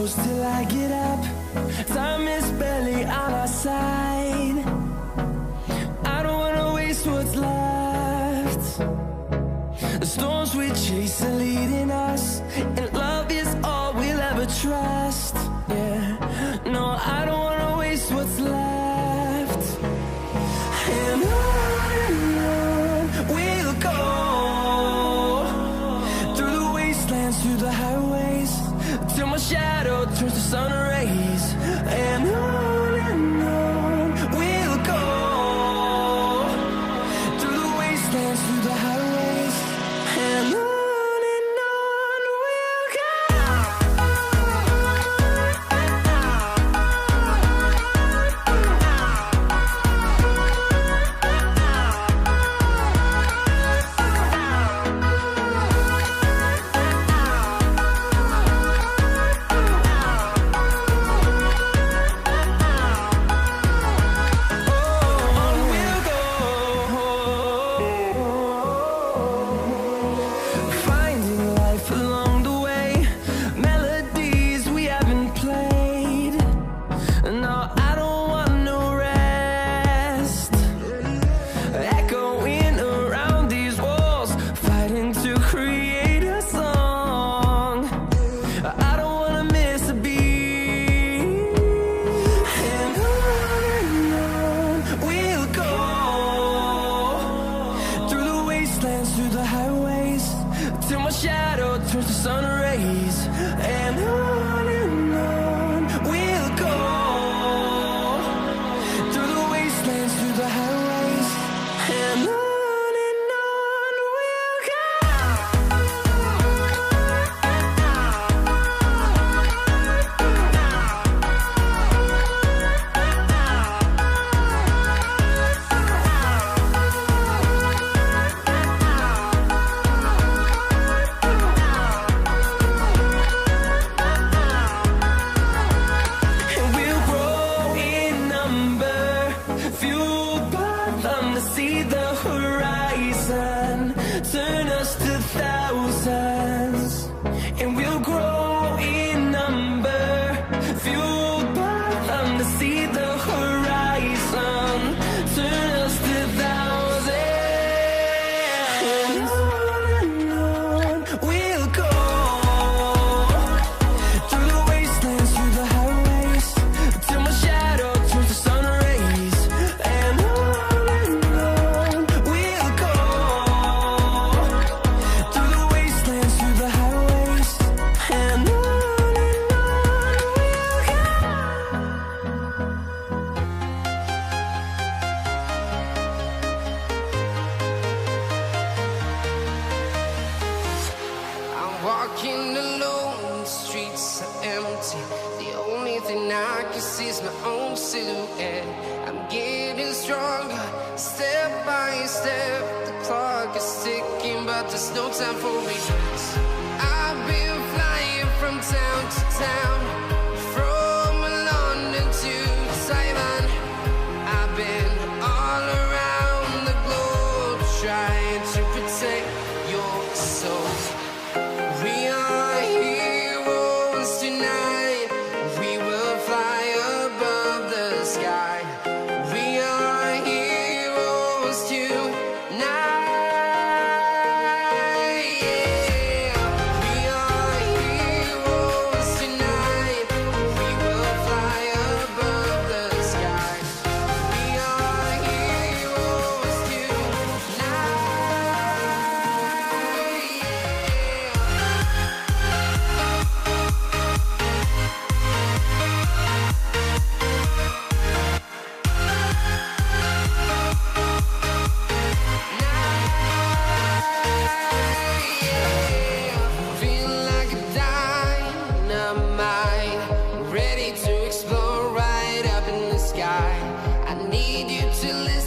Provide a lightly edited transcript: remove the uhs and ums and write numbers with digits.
close till I get up. Time is barely on our side. I don't wanna waste what's left. The storms we chase are leading us, and love is all we'll ever trust. Yeah, no, I don't wanna waste what's left. And on we'll go, through the wastelands, through the highways, till my shadow turns to sun rays. And on we'll go, through the wastelands, through the highways, and on we'll go. Through the highways, till my shadow turns to sun rays. And on we'll go, through the wastelands, through the highways, and on we'll go. See the horizon, turn us to thousands, and we'll grow in number, fueled by them to see the horizon, turn us to thousands. And on we'll go, through the wastelands, through the highways, till my shadow turns to sun rays. And walking alone, the streets are empty. The only thing I can see is my own silhouette. I'm getting stronger, step by step. The clock is ticking, but there's no time for regrets. I've been flying from town to town, from London to Taiwan. I've been all around the globe, trying to protect your soul. We are heroes tonight. We will fly above the sky. We are heroes tonight. Yeah. We are heroes tonight. We will fly above the sky. We are heroes tonight. Ready to explore right up in the sky. I need you to listen.